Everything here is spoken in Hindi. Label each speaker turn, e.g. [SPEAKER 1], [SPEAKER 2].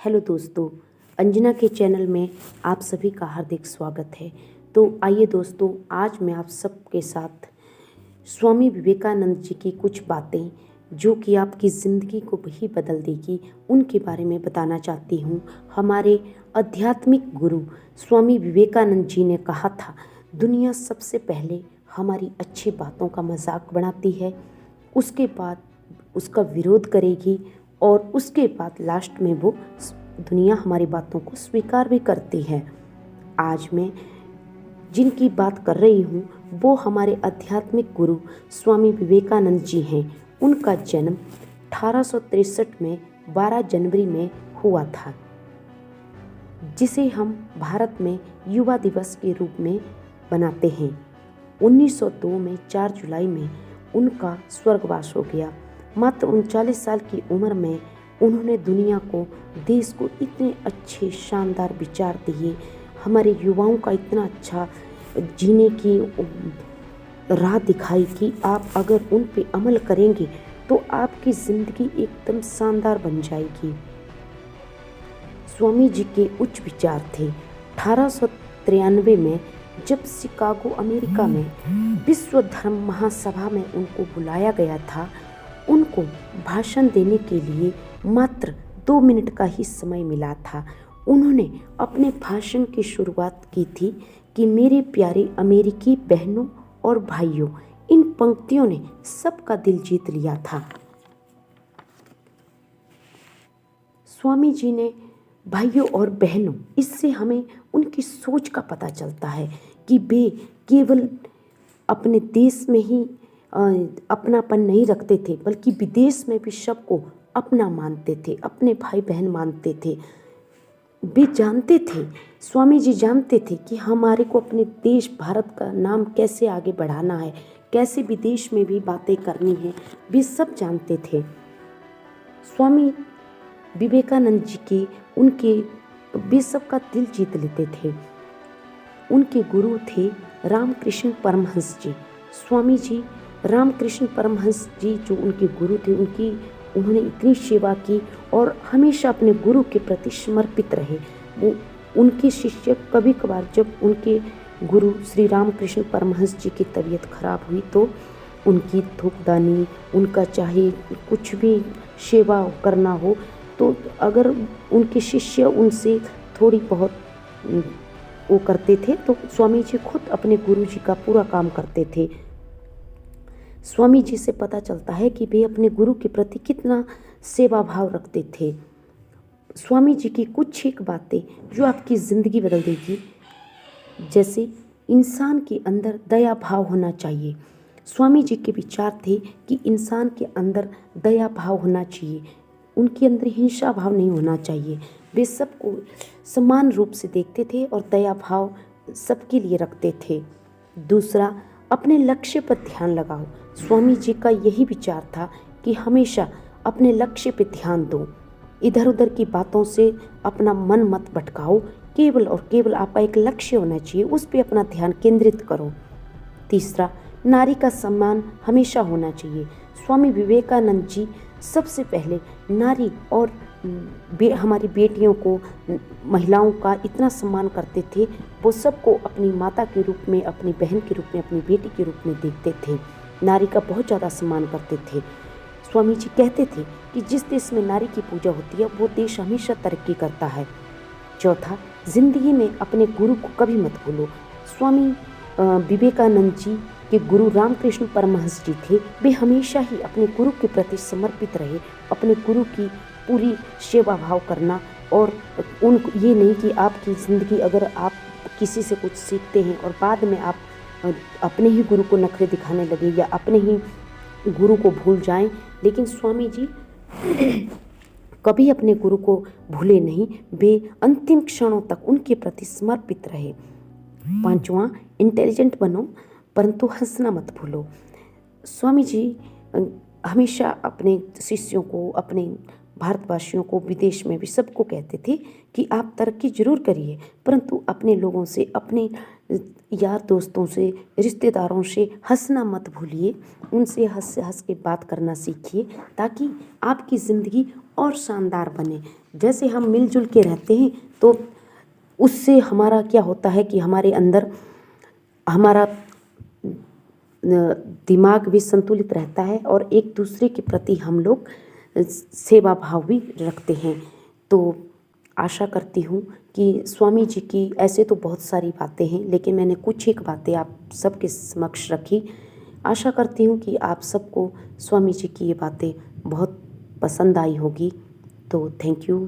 [SPEAKER 1] हेलो दोस्तों, अंजना के चैनल में आप सभी का हार्दिक स्वागत है। तो आइए दोस्तों, आज मैं आप सबके साथ स्वामी विवेकानंद जी की कुछ बातें जो कि आपकी ज़िंदगी को भी बदल देगी, उनके बारे में बताना चाहती हूँ। हमारे आध्यात्मिक गुरु स्वामी विवेकानंद जी ने कहा था, दुनिया सबसे पहले हमारी अच्छी बातों का मजाक बनाती है, उसके बाद उसका विरोध करेगी और उसके बाद लास्ट में वो दुनिया हमारी बातों को स्वीकार भी करती है। आज मैं जिनकी बात कर रही हूँ वो हमारे आध्यात्मिक गुरु स्वामी विवेकानंद जी हैं। उनका जन्म 1863 में 12 जनवरी में हुआ था, जिसे हम भारत में युवा दिवस के रूप में बनाते हैं। 1902 में 4 जुलाई में उनका स्वर्गवास हो गया। मात्र 39 साल की उम्र में उन्होंने दुनिया को, देश को इतने अच्छे शानदार विचार दिए, हमारे युवाओं का इतना अच्छा जीने की राह दिखाई कि आप अगर उन पे अमल करेंगे तो आपकी ज़िंदगी एकदम शानदार बन जाएगी। स्वामी जी के उच्च विचार थे। 1893 में जब शिकागो अमेरिका में विश्व धर्म महासभा में उनको बुलाया गया था, उनको भाषण देने के लिए मात्र 2 मिनट का ही समय मिला था। उन्होंने अपने भाषण की शुरुआत की थी कि मेरे प्यारे अमेरिकी बहनों और भाइयों, इन पंक्तियों ने सबका दिल जीत लिया था। स्वामी जी ने भाइयों और बहनों, इससे हमें उनकी सोच का पता चलता है कि वे केवल अपने देश में ही अपनापन नहीं रखते थे, बल्कि विदेश में भी सबको अपना मानते थे, अपने भाई बहन मानते थे। वे जानते थे, स्वामी जी जानते थे कि हमारे को अपने देश भारत का नाम कैसे आगे बढ़ाना है, कैसे विदेश में भी बातें करनी है, वे सब जानते थे। स्वामी विवेकानंद जी के उनके वे सब का दिल जीत लेते थे। उनके गुरु थे रामकृष्ण परमहंस जी। स्वामी जी रामकृष्ण परमहंस जी जो उनके गुरु थे, उन्होंने इतनी सेवा की और हमेशा अपने गुरु के प्रति समर्पित रहे। वो उनके शिष्य कभी कभार जब उनके गुरु श्री रामकृष्ण परमहंस जी की तबीयत खराब हुई तो उनकी धूपदानी, उनका चाहे कुछ भी सेवा करना हो तो अगर उनके शिष्य उनसे थोड़ी बहुत वो करते थे तो स्वामी जी खुद अपने गुरु जी का पूरा काम करते थे। स्वामी जी से पता चलता है कि वे अपने गुरु के प्रति कितना सेवा भाव रखते थे। स्वामी जी की कुछ एक बातें जो आपकी ज़िंदगी बदल देगी, जैसे इंसान के अंदर दया भाव होना चाहिए। स्वामी जी के विचार थे कि इंसान के अंदर दया भाव होना चाहिए, उनके अंदर हिंसा भाव नहीं होना चाहिए। वे सबको समान रूप से देखते थे और दया भाव सबके लिए रखते थे। दूसरा, अपने लक्ष्य पर ध्यान लगाओ। स्वामी जी का यही विचार था कि हमेशा अपने लक्ष्य पर ध्यान दो, इधर उधर की बातों से अपना मन मत भटकाओ, केवल और केवल आपका एक लक्ष्य होना चाहिए, उस पर अपना ध्यान केंद्रित करो। तीसरा, नारी का सम्मान हमेशा होना चाहिए। स्वामी विवेकानंद जी सबसे पहले नारी और हमारी बेटियों को, महिलाओं का इतना सम्मान करते थे। वो सबको अपनी माता के रूप में, अपनी बहन के रूप में, अपनी बेटी के रूप में देखते थे। नारी का बहुत ज़्यादा सम्मान करते थे। स्वामी जी कहते थे कि जिस देश में नारी की पूजा होती है वो देश हमेशा तरक्की करता है। चौथा, जिंदगी में अपने गुरु को कभी मत भूलो। स्वामी विवेकानंद जी के गुरु रामकृष्ण परमहंस जी थे। वे हमेशा ही अपने गुरु के प्रति समर्पित रहे, अपने गुरु की पूरी सेवा भाव करना। और ये नहीं कि आपकी ज़िंदगी अगर आप किसी से कुछ सीखते हैं और बाद में आप अपने ही गुरु को नखरे दिखाने लगे या अपने ही गुरु को भूल जाएं, लेकिन स्वामी जी कभी अपने गुरु को भूले नहीं, वे अंतिम क्षणों तक उनके प्रति समर्पित रहे। पांचवा, इंटेलिजेंट बनो परंतु हंसना मत भूलो। स्वामी जी हमेशा अपने शिष्यों को, अपने भारतवासियों को, विदेश में भी सबको कहते थे कि आप तरक्की जरूर करिए, परंतु अपने लोगों से, अपने यार दोस्तों से, रिश्तेदारों से हंसना मत भूलिए। उनसे हंस के बात करना सीखिए ताकि आपकी ज़िंदगी और शानदार बने। जैसे हम मिलजुल के रहते हैं तो उससे हमारा क्या होता है कि हमारे अंदर हमारा दिमाग भी संतुलित रहता है और एक दूसरे के प्रति हम लोग सेवा भाव भी रखते हैं। तो आशा करती हूँ कि स्वामी जी की ऐसे तो बहुत सारी बातें हैं, लेकिन मैंने कुछ एक बातें आप सबके समक्ष रखी। आशा करती हूँ कि आप सबको स्वामी जी की ये बातें बहुत पसंद आई होगी। तो थैंक यू।